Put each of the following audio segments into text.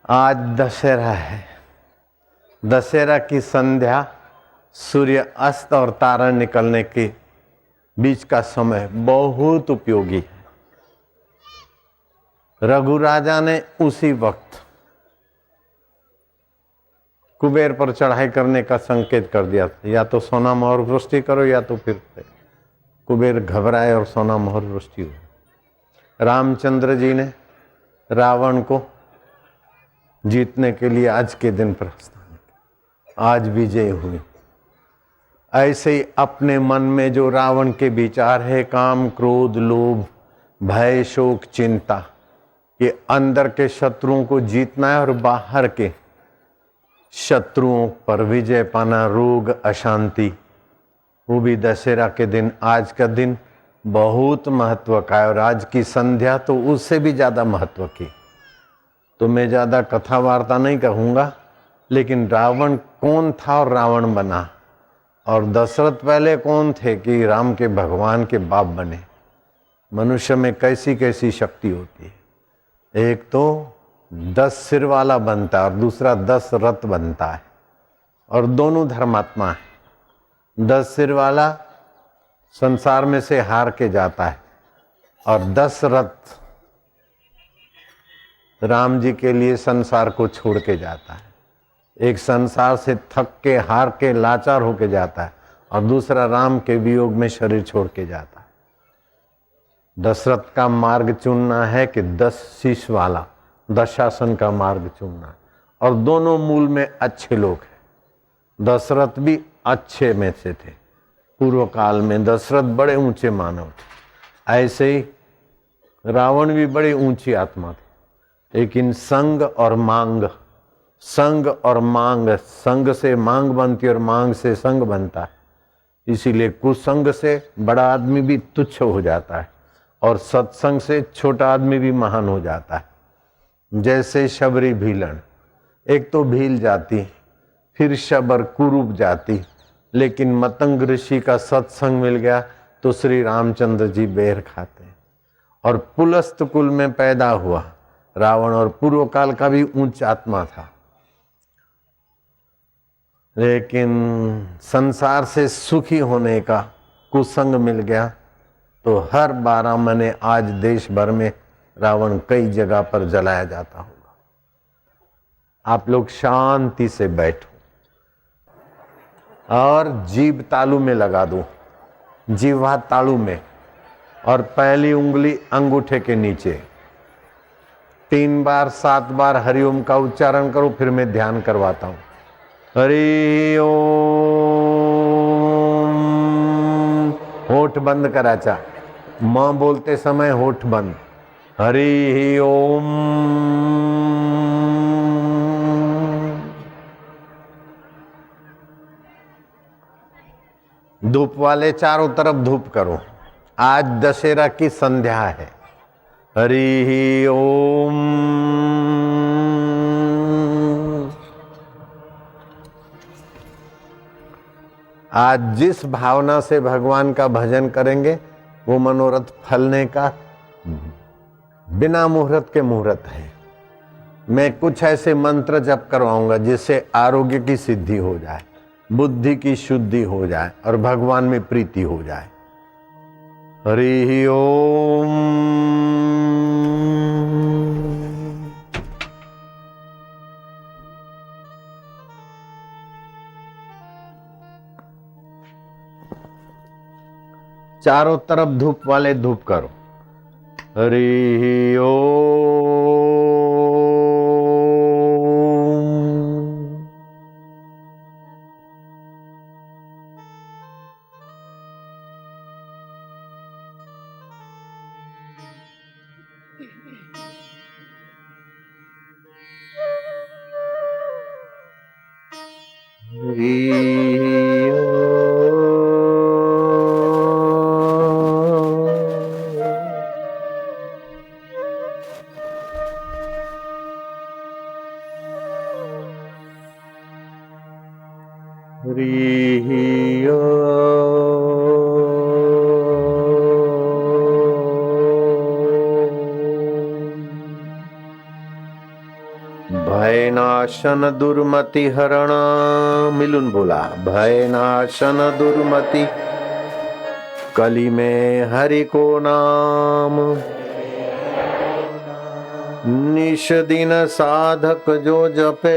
आज दशहरा है। दशहरा की संध्या सूर्य अस्त और तारा निकलने के बीच का समय बहुत उपयोगी है। रघु राजा ने उसी वक्त कुबेर पर चढ़ाई करने का संकेत कर दिया था, या तो सोना मोहर वृष्टि करो या तो फिर कुबेर घबराए और सोना मोहर वृष्टि हुई। रामचंद्र जी ने रावण को जीतने के लिए आज के दिन प्रस्थान किया, आज विजय हुई। ऐसे ही अपने मन में जो रावण के विचार है, काम क्रोध लोभ भय शोक चिंता, ये अंदर के शत्रुओं को जीतना है और बाहर के शत्रुओं पर विजय पाना, रोग अशांति, वो भी दशहरा के दिन। आज का दिन बहुत महत्व का है और आज की संध्या तो उससे भी ज्यादा महत्व की। तो मैं ज्यादा कथा वार्ता नहीं कहूंगा, लेकिन रावण कौन था और रावण बना, और दशरथ पहले कौन थे कि राम के भगवान के बाप बने। मनुष्य में कैसी कैसी शक्ति होती है। एक तो 10 सिर वाला बनता है और दूसरा 10 रथ बनता है, और दोनों धर्मात्मा है। 10 सिर वाला संसार में से हार के जाता है और 10 रथ राम जी के लिए संसार को छोड़ के जाता है। एक संसार से थक के हार के लाचार होके जाता है और दूसरा राम के वियोग में शरीर छोड़ के जाता है। दशरथ का मार्ग चुनना है कि 10 शीश वाला दशासन का मार्ग चुनना है, और दोनों मूल में अच्छे लोग हैं। दशरथ भी अच्छे में से थे। पूर्व काल में दशरथ बड़े ऊंचे मानव थे, ऐसे ही रावण भी बड़ी ऊंची आत्मा थे। लेकिन संग और मांग, संग और मांग, संग से मांग बनती और मांग से संग बनता है। इसीलिए कुसंग से बड़ा आदमी भी तुच्छ हो जाता है और सत्संग से छोटा आदमी भी महान हो जाता है। जैसे शबरी भीलन, एक तो भील जाती, फिर शबर कुरूप जाती, लेकिन मतंग ऋषि का सत्संग मिल गया तो श्री रामचंद्र जी बेर खाते हैं। और पुलस्त कुल में पैदा हुआ रावण, और पूर्व काल का भी उच्च आत्मा था, लेकिन संसार से सुखी होने का कुसंग मिल गया तो हर 12 महीने आज देश भर में रावण कई जगह पर जलाया जाता होगा। आप लोग शांति से बैठो और जीभ तालू में लगा दो, जीवा तालू में, और पहली उंगली अंगूठे के नीचे 3 बार 7 बार हरिओम का उच्चारण करो। फिर मैं ध्यान करवाता हूं। हरि ओम। होठ बंद कराचा, मां बोलते समय होठ बंद। हरि ओम। धूप वाले चारों तरफ धूप करो। आज दशहरा की संध्या है। हरि ओम। आज जिस भावना से भगवान का भजन करेंगे वो मनोरथ फलने का बिना मुहूर्त के मुहूर्त है। मैं कुछ ऐसे मंत्र जप करवाऊंगा जिससे आरोग्य की सिद्धि हो जाए, बुद्धि की शुद्धि हो जाए और भगवान में प्रीति हो जाए। हरि ओम। चारों तरफ धूप वाले धूप करो। हरि ओम। भय नाशन दुर्मति हरण। मिलुन बोला, भय नाशन दुर्मति कली में हरि को नाम। निश दिन साधक जो जपे,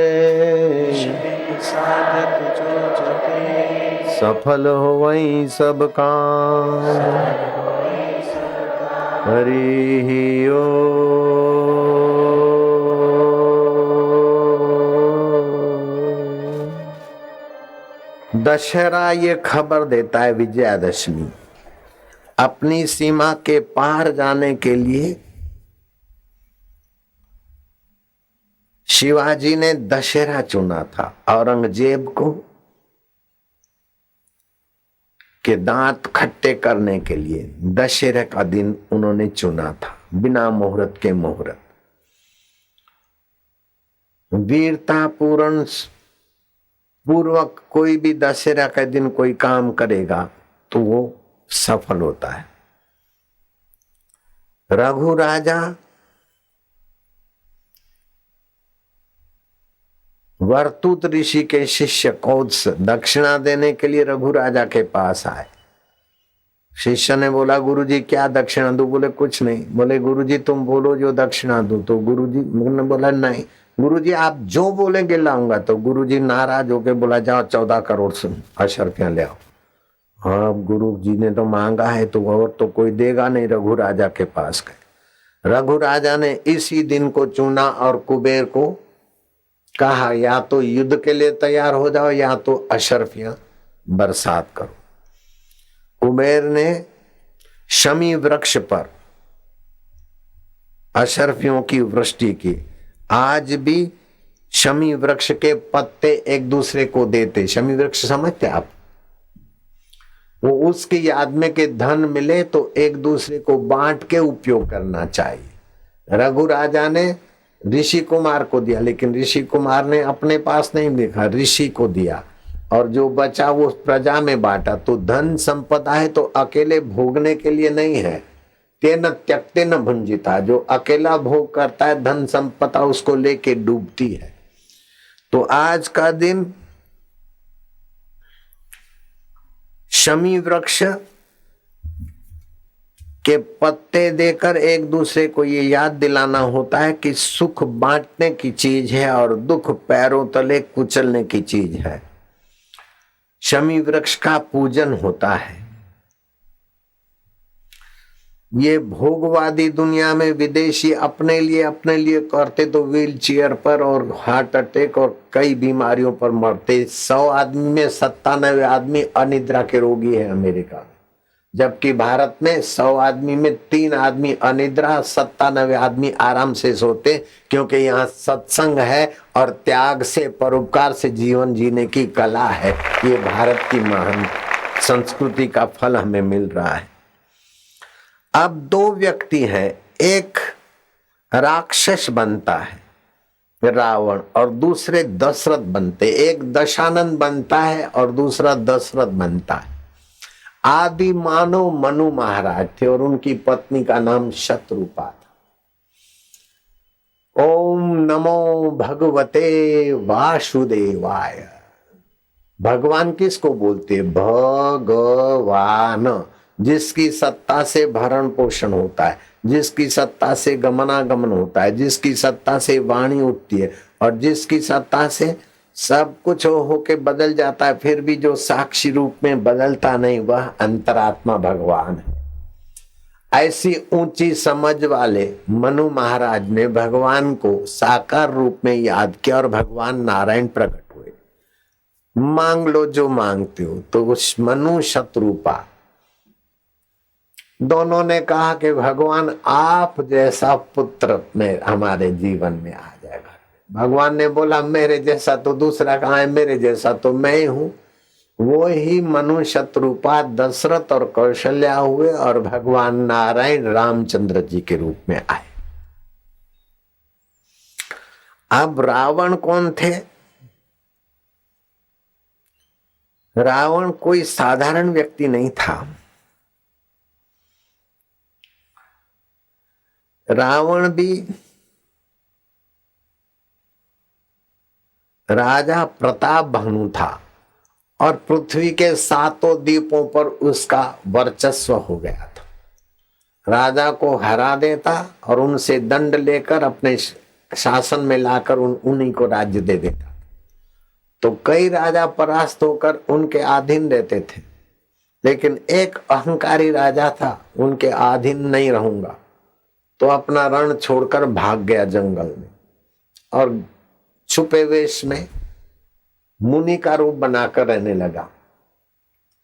सफल हो वही सब काम। हरि ओ। दशहरा ये खबर देता है विजयादशमी अपनी सीमा के पार जाने के लिए शिवाजी ने दशहरा चुना था। औरंगजेब को के दांत खट्टे करने के लिए दशहरा का दिन उन्होंने चुना था, बिना मुहूर्त के मुहूर्त। वीरता पूर्वक कोई भी दशहरा के दिन कोई काम करेगा तो वो सफल होता है। रघु राजा वर्तुत ऋषि के शिष्य कौत्स दक्षिणा देने के लिए रघु राजा के पास आए। शिष्य ने बोला, गुरुजी क्या दक्षिणा दूं? बोले कुछ नहीं। बोले गुरुजी तुम बोलो जो दक्षिणा दूं। तो गुरुजी ने बोला नहीं गुरुजी आप जो बोलेंगे लाऊंगा। तो गुरुजी नाराज होके बोला जाओ 14 करोड़ अशर्फियां ले आओ। हाँ गुरु जी ने तो मांगा है तो और तो कोई देगा नहीं। रघु राजा के पास गए। रघु राजा ने इसी दिन को चुना और कुबेर को कहा या तो युद्ध के लिए तैयार हो जाओ या तो अशर्फियां बरसात करो। कुबेर ने शमी वृक्ष पर अशर्फियों की वृष्टि की। आज भी शमी वृक्ष के पत्ते एक दूसरे को देते। शमी वृक्ष समझते आप? वो उसकी याद में कि धन मिले तो एक दूसरे को बांट के उपयोग करना चाहिए। रघु राजा ने ऋषि कुमार को दिया, लेकिन ऋषि कुमार ने अपने पास नहीं देखा, ऋषि को दिया और जो बचा वो प्रजा में बांटा। तो धन संपदा है तो अकेले भोगने के लिए नहीं है। तेन त्यक्ते न भुंजिता, जो अकेला भोग करता है धन संपदा उसको लेके डूबती है। तो आज का दिन शमी वृक्ष के पत्ते देकर एक दूसरे को ये याद दिलाना होता है कि सुख बांटने की चीज है और दुख पैरों तले कुचलने की चीज है। शमी वृक्ष का पूजन होता है। ये भोगवादी दुनिया में विदेशी अपने लिए करते तो व्हील चेयर पर और हार्ट अटैक और कई बीमारियों पर मरते। 100 आदमी में 97 आदमी अनिद्रा के रोगी है अमेरिका में, जबकि भारत में 100 आदमी में 3 आदमी अनिद्रा, 97 आदमी आराम से सोते, क्योंकि यहाँ सत्संग है और त्याग से परोपकार से जीवन जीने की कला है। ये भारत की महान संस्कृति का फल हमें मिल रहा है। अब 2 व्यक्ति हैं, एक राक्षस बनता है रावण और दूसरे दशरथ बनते। एक दशानंद बनता है और दूसरा दशरथ बनता है। आदि मानव मनु महाराज थे और उनकी पत्नी का नाम शत्रुपा था। ओम नमो भगवते वासुदेवाय। भगवान किसको बोलते? भगवान, जिसकी सत्ता से भरण पोषण होता है, जिसकी सत्ता से गमनागमन होता है, जिसकी सत्ता से वाणी उठती है और जिसकी सत्ता से सब कुछ होके बदल जाता है, फिर भी जो साक्षी रूप में बदलता नहीं वह अंतरात्मा भगवान है। ऐसी ऊंची समझ वाले मनु महाराज ने भगवान को साकार रूप में याद किया और भगवान नारायण प्रकट हुए। मांग लो जो मांगते हो। तो उस मनु शत्रुपा दोनों ने कहा कि भगवान आप जैसा पुत्र में हमारे जीवन में आ जाएगा। भगवान ने बोला मेरे जैसा तो दूसरा कहाँ है, मेरे जैसा तो मैं ही हूं। वो ही मनु शत्रुपा दशरथ और कौशल्या हुए और भगवान नारायण रामचंद्र जी के रूप में आए। अब रावण कौन थे? रावण कोई साधारण व्यक्ति नहीं था। रावण भी राजा प्रताप भानु था और पृथ्वी के 7 द्वीपों पर उसका वर्चस्व हो गया था। राजा को हरा देता और उनसे दंड लेकर अपने शासन में लाकर उन्हीं को राज्य दे देता। तो कई राजा परास्त होकर उनके अधीन रहते थे, लेकिन एक अहंकारी राजा था, उनके अधीन नहीं रहूंगा, तो अपना रण छोड़कर भाग गया जंगल में और छुपे वेश में मुनि का रूप बनाकर रहने लगा।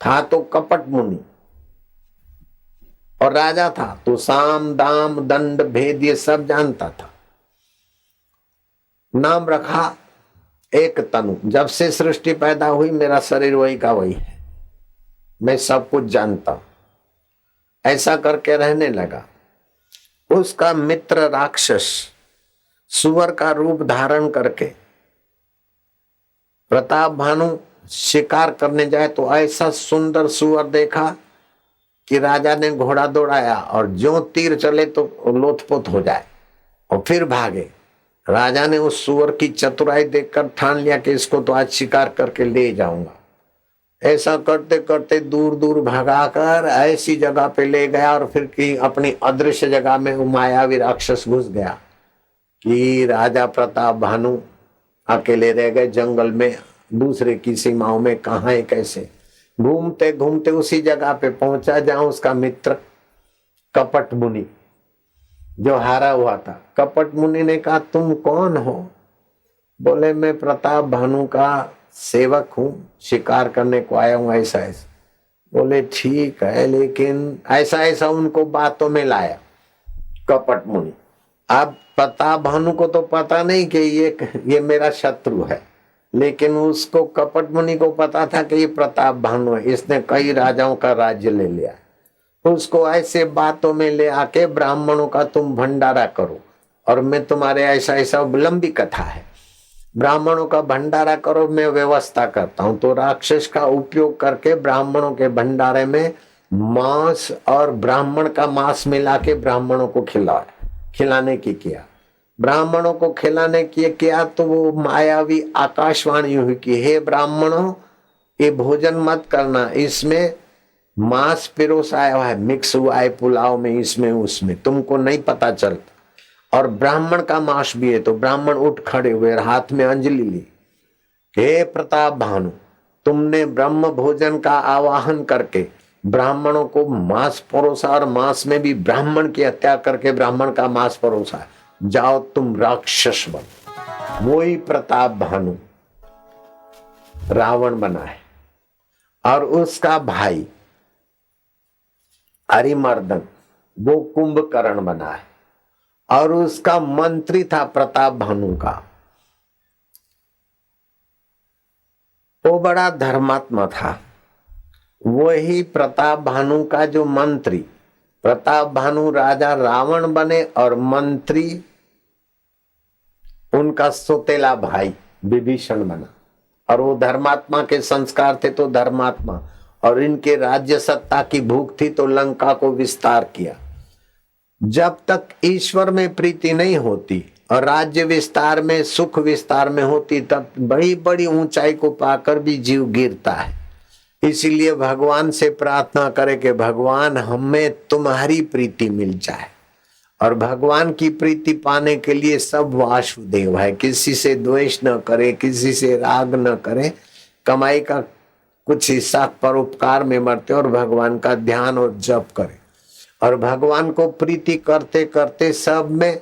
था तो कपट मुनि और राजा था, तो साम दाम दंड भेद ये सब जानता था। नाम रखा एक तनु। जब से सृष्टि पैदा हुई मेरा शरीर वही का वही है, मैं सब कुछ जानता हूं, ऐसा करके रहने लगा। उसका मित्र राक्षस सुअर का रूप धारण करके प्रताप भानु शिकार करने जाए तो ऐसा सुंदर सुअर देखा कि राजा ने घोड़ा दौड़ाया और जो तीर चले तो लोथपोथ हो जाए और फिर भागे। राजा ने उस सुअर की चतुराई देखकर ठान लिया कि इसको तो आज शिकार करके ले जाऊंगा। ऐसा करते करते दूर दूर भगाकर ऐसी जगह पे ले गया और फिर की अपनी अदृश्य जगह में वो मायावी राक्षस घुस गया कि राजा प्रताप भानु अकेले रह गए जंगल में, दूसरे की सीमाओं में। कहाँ है कैसे घूमते घूमते उसी जगह पे पहुंचा जहां उसका मित्र कपट मुनि जो हारा हुआ था। कपट मुनि ने कहा तुम कौन हो? बोले मैं प्रताप भानु का सेवक हूं, शिकार करने को आया हूं ऐसा ऐसा। बोले ठीक है, लेकिन ऐसा ऐसा उनको बातों में लाया कपट मुनि। अब प्रताप भानु को तो पता नहीं कि ये मेरा शत्रु है, लेकिन उसको कपट मुनि को पता था कि ये प्रताप भानु है, इसने कई राजाओं का राज्य ले लिया। उसको ऐसे बातों में ले आके ब्राह्मणों का तुम भंडारा करो और मैं तुम्हारे ऐसा ऐसा लंबी कथा है, ब्राह्मणों का भंडारा करो, मैं व्यवस्था करता हूं। तो राक्षस का उपयोग करके ब्राह्मणों के भंडारे में मांस और ब्राह्मण का मांस मिला के ब्राह्मणों को खिलाने की किया। ब्राह्मणों को खिलाने की किया तो वो मायावी आकाशवाणी हुई कि हे ब्राह्मणों, ये भोजन मत करना, इसमें मांस पिरोस आया है, मिक्स हुआ है पुलाव में, इसमें उसमें, तुमको नहीं पता चलता। और ब्राह्मण का मांस भी है। तो ब्राह्मण उठ खड़े हुए, हाथ में अंजलि ली, हे प्रताप भानु, तुमने ब्रह्म भोजन का आवाहन करके ब्राह्मणों को मांस परोसा और मांस में भी ब्राह्मण की हत्या करके ब्राह्मण का मांस परोसा, जाओ तुम राक्षस बन। वही प्रताप भानु रावण बना है और उसका भाई अरिमर्दन वो कुंभकर्ण बना है और उसका मंत्री था प्रताप भानु का, वो बड़ा धर्मात्मा था। वही प्रताप भानु का जो मंत्री, प्रताप भानु राजा रावण बने और मंत्री उनका सोतेला भाई विभीषण बना। और वो धर्मात्मा के संस्कार थे तो धर्मात्मा, और इनके राज्य सत्ता की भूख थी तो लंका को विस्तार किया। जब तक ईश्वर में प्रीति नहीं होती और राज्य विस्तार में सुख विस्तार में होती, तब बड़ी बड़ी ऊंचाई को पाकर भी जीव गिरता है। इसीलिए भगवान से प्रार्थना करें कि भगवान हमें तुम्हारी प्रीति मिल जाए। और भगवान की प्रीति पाने के लिए सब वासुदेव है, किसी से द्वेष न करे, किसी से राग न करे, कमाई का कुछ हिस्सा परोपकार में मरते और भगवान का ध्यान और जप करे। और भगवान को प्रीति करते करते सब में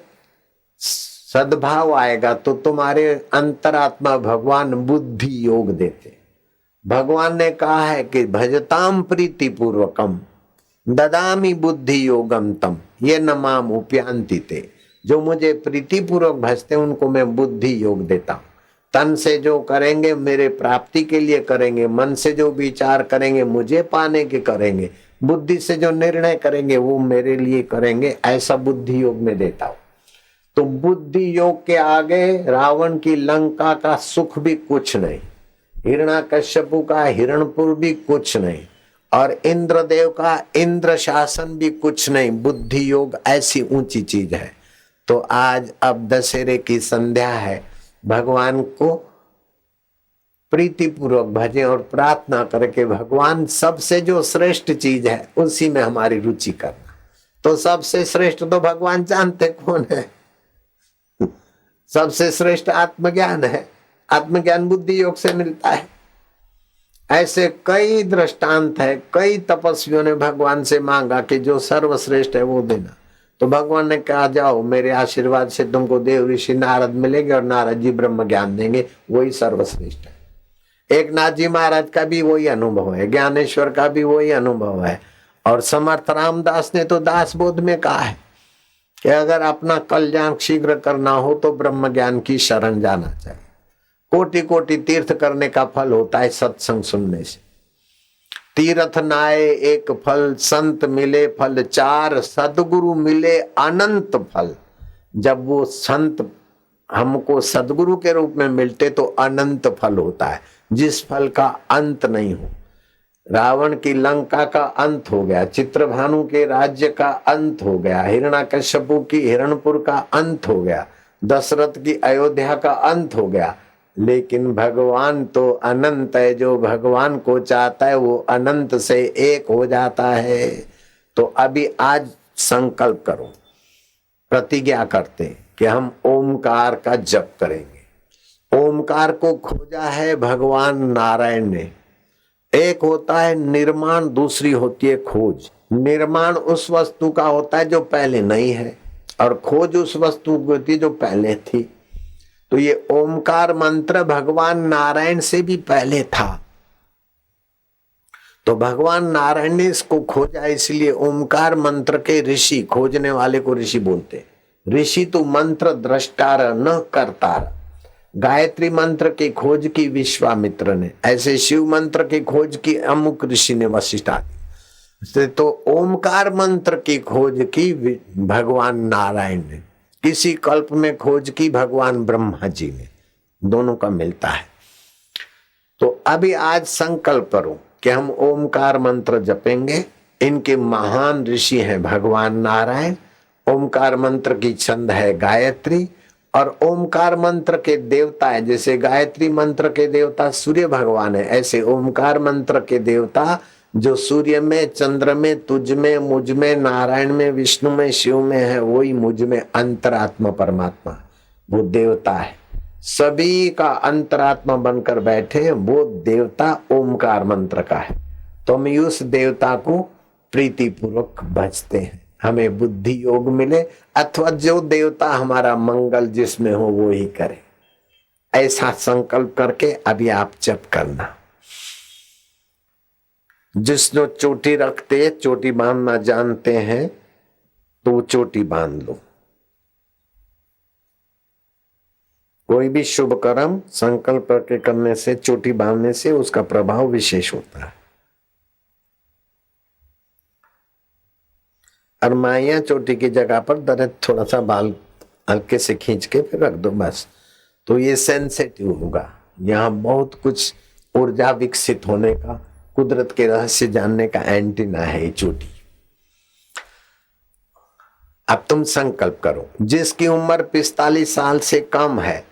सद्भाव आएगा तो तुम्हारे अंतरात्मा भगवान बुद्धि योग देते। भगवान ने कहा है कि भजताम प्रीति पूर्वकम ददामी बुद्धि योगम तम ये न माम उपयांति ते। जो मुझे प्रीति पूर्वक भजते उनको मैं बुद्धि योग देता हूं। तन से जो करेंगे मेरे प्राप्ति के लिए करेंगे, मन से जो विचार करेंगे मुझे पाने के करेंगे, बुद्धि से जो निर्णय करेंगे वो मेरे लिए करेंगे, ऐसा बुद्धि योग में देता हूं। तो बुद्धि योग के आगे रावण की लंका का सुख भी कुछ नहीं, हिरण्याकश्यपु का हिरणपुर भी कुछ नहीं, और इंद्रदेव का इंद्र शासन भी कुछ नहीं। बुद्धि योग ऐसी ऊंची चीज है। तो आज अब दशहरे की संध्या है, भगवान को प्रीति पूर्वक भजें और प्रार्थना करके भगवान सबसे जो श्रेष्ठ चीज है उसी में हमारी रुचि करना। तो सबसे श्रेष्ठ तो भगवान जानते कौन है। सबसे श्रेष्ठ आत्मज्ञान है। आत्मज्ञान बुद्धि योग से मिलता है। ऐसे कई दृष्टांत है, कई तपस्वियों ने भगवान से मांगा कि जो सर्वश्रेष्ठ है वो देना। तो भगवान ने कहा जाओ मेरे आशीर्वाद से तुमको देव ऋषि नारद मिलेंगे और नारद जी ब्रह्म ज्ञान देंगे, वही सर्वश्रेष्ठ है। एक नाथ जी महाराज का भी वही अनुभव है, ज्ञानेश्वर का भी वही अनुभव है, और समर्थ रामदास ने तो दास बोध में कहा है कि अगर अपना कल्याण शीघ्र करना हो तो ब्रह्म ज्ञान की शरण जाना चाहिए। कोटि कोटि तीर्थ करने का फल होता है सत्संग सुनने से। तीर्थ नाए एक फल, संत मिले फल चार, सदगुरु मिले अनंत फल। जब वो संत हमको सदगुरु के रूप में मिलते तो अनंत फल होता है, जिस फल का अंत नहीं हो। रावण की लंका का अंत हो गया, चित्रभानु के राज्य का अंत हो गया, हिरण्याकश्यपु की हिरणपुर का अंत हो गया, दशरथ की अयोध्या का अंत हो गया। लेकिन भगवान तो अनंत है, जो भगवान को चाहता है वो अनंत से एक हो जाता है। तो अभी आज संकल्प करो, प्रतिज्ञा करते कि हम ओमकार का जप करेंगे। ओमकार को खोजा है भगवान नारायण ने। एक होता है निर्माण, दूसरी होती है खोज। निर्माण उस वस्तु का होता है जो पहले नहीं है, और खोज उस वस्तु की होती है जो पहले थी। तो ये ओमकार मंत्र भगवान नारायण से भी पहले था। तो भगवान नारायण ने इसको खोजा, इसलिए ओमकार मंत्र के ऋषि, खोजने वाले को ऋषि बोलते। ऋषि तो मंत्र द्रष्टार न करतार। गायत्री मंत्र की खोज की विश्वामित्र ने, ऐसे शिव मंत्र की खोज की अमुक ऋषि ने, वशिष्ठ आदि। तो ओमकार मंत्र की खोज की भगवान नारायण ने, किसी कल्प में खोज की भगवान ब्रह्मा जी ने। दोनों का मिलता है। तो अभी आज संकल्प करो कि हम ओमकार मंत्र जपेंगे। इनके महान ऋषि हैं भगवान नारायण। ओमकार मंत्र की छंद है गायत्री, और ओमकार मंत्र के देवता है, जैसे गायत्री मंत्र के देवता सूर्य भगवान है, ऐसे ओमकार मंत्र के देवता जो सूर्य में, चंद्र में, तुझ में, मुझ में, नारायण में, विष्णु में, शिव में है, वही मुझ में अंतरात्मा परमात्मा, वो देवता है। सभी का अंतरात्मा बनकर बैठे वो देवता ओमकार मंत्र का है। तो हम उस देवता को प्रीति पूर्वक भजते हैं, हमें बुद्धि योग मिले, अथवा जो देवता हमारा मंगल जिसमें हो वो ही करे। ऐसा संकल्प करके अभी आप जप करना। जिसने चोटी रखते, चोटी बांधना जानते हैं, तो वो चोटी बांध लो। कोई भी शुभ कर्म संकल्प करके करने से, चोटी बांधने से उसका प्रभाव विशेष होता है। और माया चोटी की जगह पर दर्द थोड़ा सा बाल हल्के से खींच के फिर रख दो बस। तो ये सेंसिटिव होगा। यहाँ बहुत कुछ ऊर्जा विकसित होने का, कुदरत के रहस्य जानने का एंटीना है ये चोटी। अब तुम संकल्प करो, जिसकी उम्र 45 साल से कम है,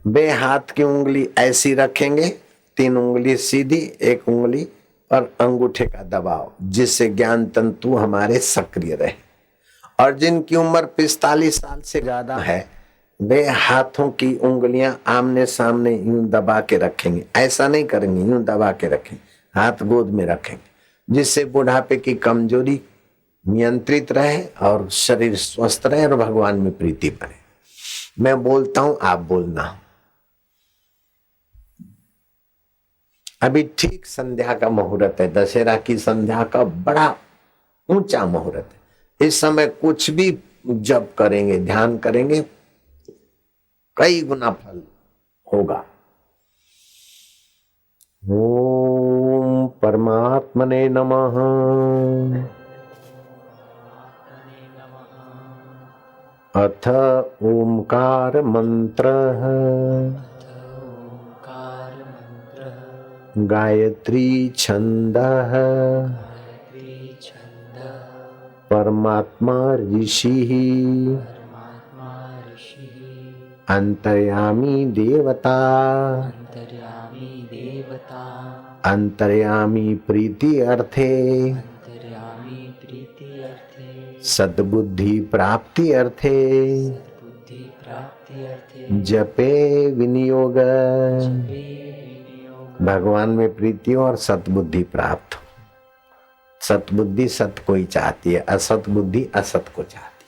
बे हाथ की उंगली ऐसी रखेंगे, 3 उंगली सीधी, 1 उंगली और अंगूठे का दबाव, जिससे ज्ञान तंतु हमारे सक्रिय रहे। और जिनकी उम्र 45 साल से ज्यादा है, वे हाथों की उंगलियां आमने सामने यूं दबा के रखेंगे। ऐसा नहीं करेंगे, यूं दबा के रखेंगे, हाथ गोद में रखेंगे, जिससे बुढ़ापे की कमजोरी नियंत्रित रहे और शरीर स्वस्थ रहे और भगवान में प्रीति बने। मैं बोलता हूं, आप बोलना। अभी ठीक संध्या का मुहूर्त है, दशहरा की संध्या का बड़ा ऊंचा मुहूर्त है। इस समय कुछ भी जप करेंगे, ध्यान करेंगे, कई गुना फल होगा। ओम परमात्मने नमः। अथ ओमकार मंत्र गायत्री छंदः परमात्मा ऋषिः अंतर्यामी देवता अंतर्यामी प्रीति अर्थे अंतर्यामी प्रीति अर्थे सद्बुद्धि प्राप्ति अर्थे बुद्धि प्राप्ति अर्थे जपे विनियोग जपे विनियोग भगवान में प्रीति हो और सतबुद्धि प्राप्त हो। सतबुद्धि सत को ही चाहती है, असत बुद्धि असत को चाहती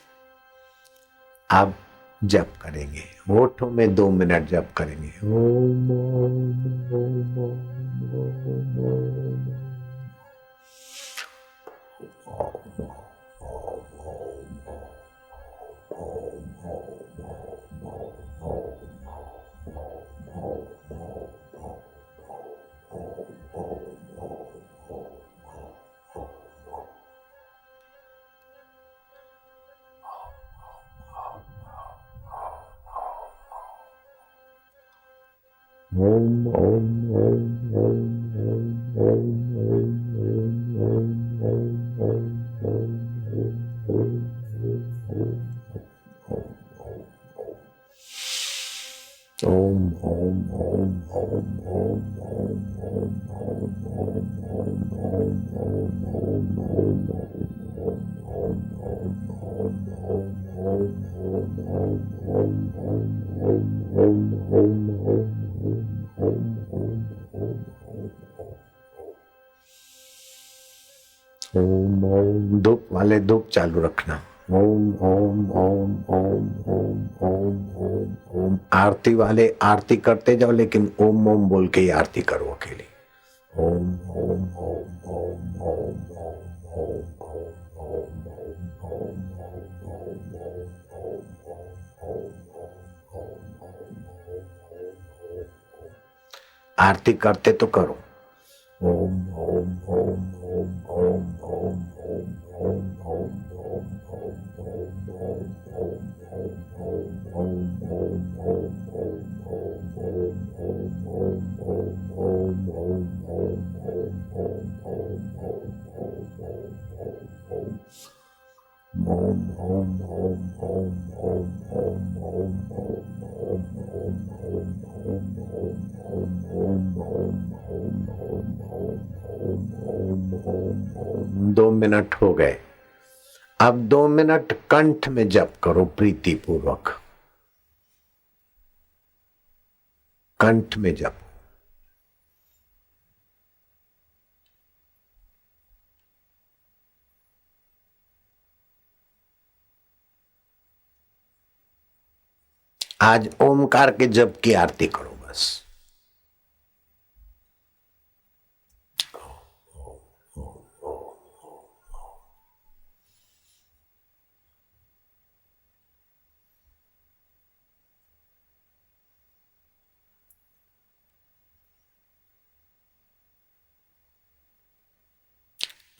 है। अब जप करेंगे, होठों में 2 मिनट जप करेंगे। ओम ओम ओम ओम ओम ओम ओम ओम ओम धूप वाले धूप चालू रखना। ओम ओम ओम ओम ओम ओम ओम ओम। आरती वाले आरती करते जाओ, लेकिन ओम ओम बोल के ही आरती करो अकेले। ओम ओम ओम ओम ओम ओम ओम आरती करते तो करो। ओम ओम ओम ओम ओम ओम ओम ओम दो मिनट हो गए। अब 2 मिनट कंठ में जप करो प्रीति पूर्वक। कंठ में जप। आज ओमकार के जप की आरती करो बस।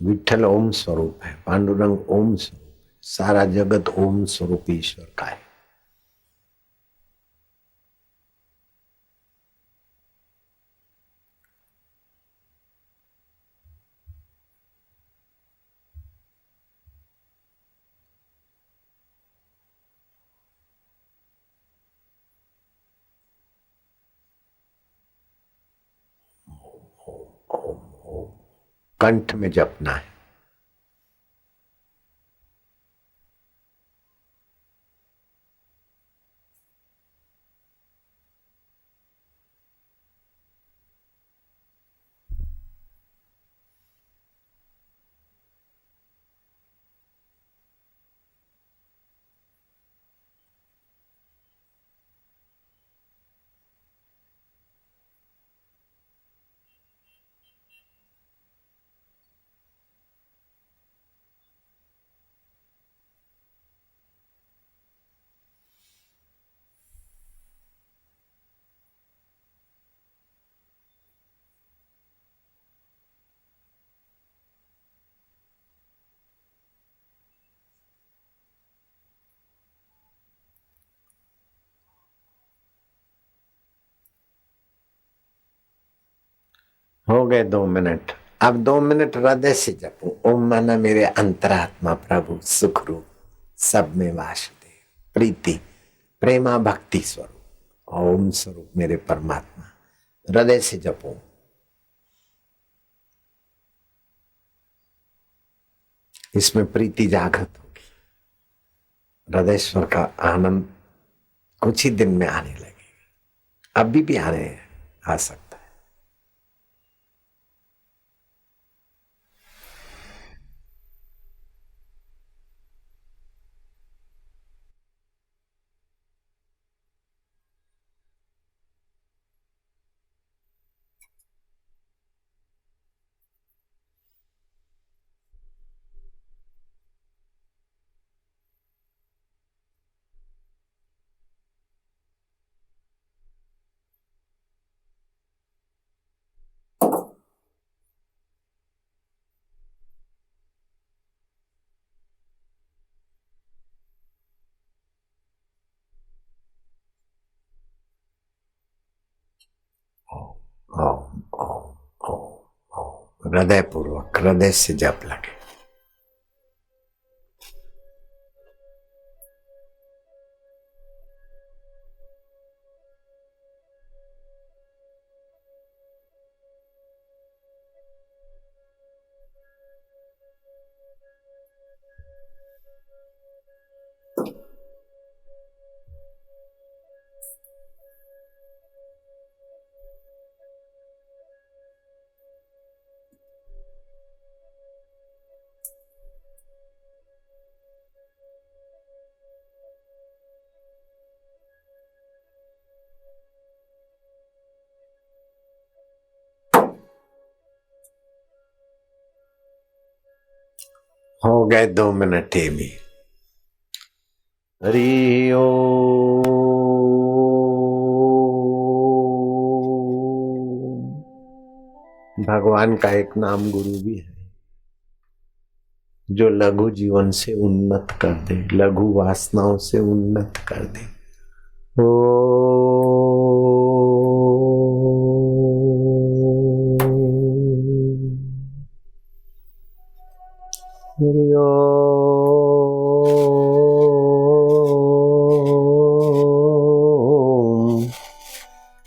विठल ओम स्वरूप है, पांडुरंग ओम स्वरूप है, सारा जगत ओम स्वरूप ईश्वर का है। कंठ में जपना है। हो गए 2 मिनट। अब 2 मिनट हृदय से जपो। ओम माना मेरे अंतरात्मा प्रभु सुख रूप सब में वासुदेव प्रीति प्रेमा भक्ति स्वरूप ओम स्वरूप मेरे परमात्मा। हृदय से जपो। इसमें प्रीति जागृत होगी, हृदयेश्वर का आनंद कुछ ही दिन में आने लगेगा। अभी भी आ सकता है। हृदय पूर्वक हृदय से जप लगे। हो गए 2 मिनट ही भी। हरि ओम। भगवान का एक नाम गुरु भी है जो लघु जीवन से उन्नत कर दे, लघु वासनाओं से उन्नत कर दे। हरि ओम।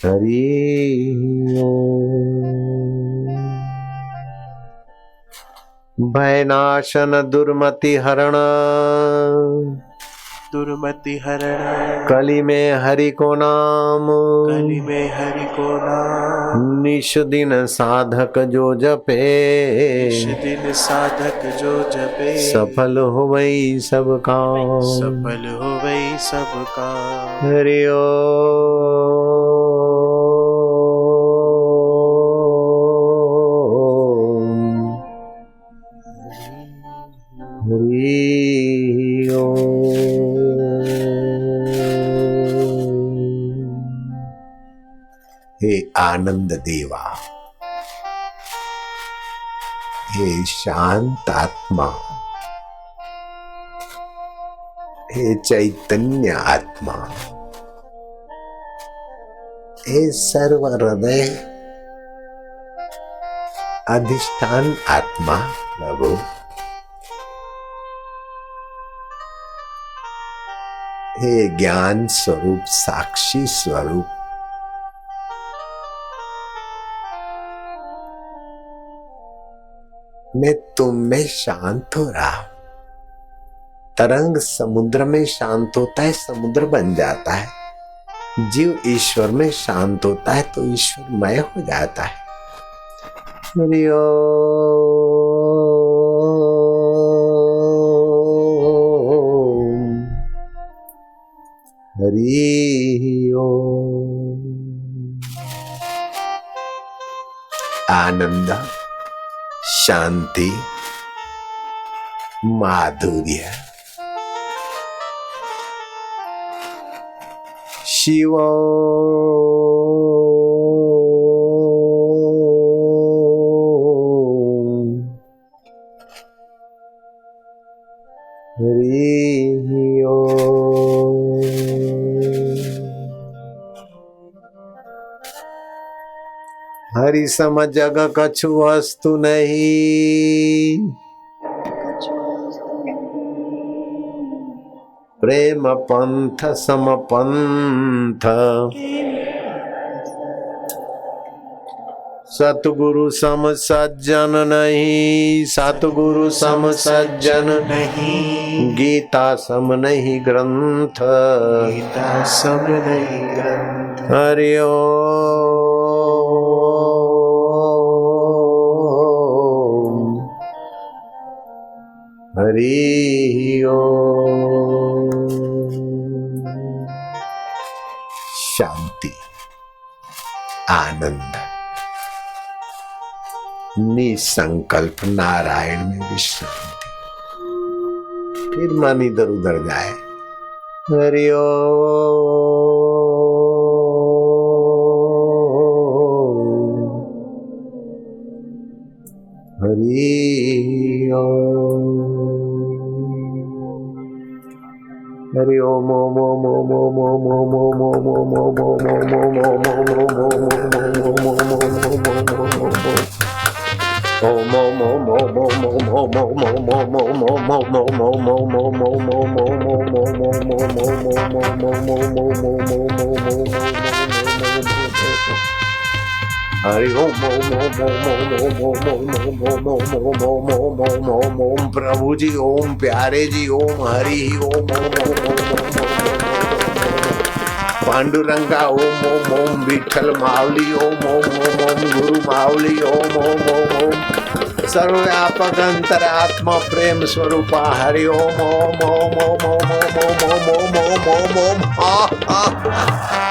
हरि ओम। भयनाशन दुर्मति हरण, दुर्मति हरण, कली में हरि को नाम, कली में हरि को नाम, निश दिन साधक जो जपे, निश दिन साधक जो जपे, सफल हो वही सब काम, सफल हो वही सब काम। हरि ओम। हरि ओम। हे आनंद देवा, हे शांत आत्मा, हे चैतन्य आत्मा, हे सर्व हृदय अधिष्ठान आत्मा प्रभु, हे ज्ञान स्वरूप साक्षी स्वरूप, मैं तुम में शांत हो रहा हूं। तरंग समुद्र में शांत होता है, समुद्र बन जाता है। जीव ईश्वर में शांत होता है तो ईश्वरमय हो जाता है। हरि ओम। हरि ओम। आनंद, शांति, माधुर्य, शिव हरि ओम। हरि सम जग कछु वस्तु नहीं, प्रेम पंथ सम पंथ, सतगुरु सम सज्जन नहीं, सतगुरु सम सज्जन नहीं, गीता सम नहीं ग्रंथ। गीता सम नहीं ग्रंथ। हरि ओम हरि ओम। शांति, आनंद, निसंकल्प नारायण में विश्रांति। फिर मन इधर उधर जाए। हरि ओम हरि ओम हरि ओम ओम ओम ओम ओम ओम ओम ओम ओम ओम ओम हरि ओम प्रभु जी ओम, प्यारे जी ओम, हरि ओम पांडुरंगा ओम ओम ओम, विठल मावली ओम ओम ओम ओम, गुरु मावली ओम ओम ओम ओम, सर्वव्यापक अंतरात्मा प्रेम स्वरूपा हरि ओम ओम ओम ओम ओम ओम ओम ओम ओम ओम ओम।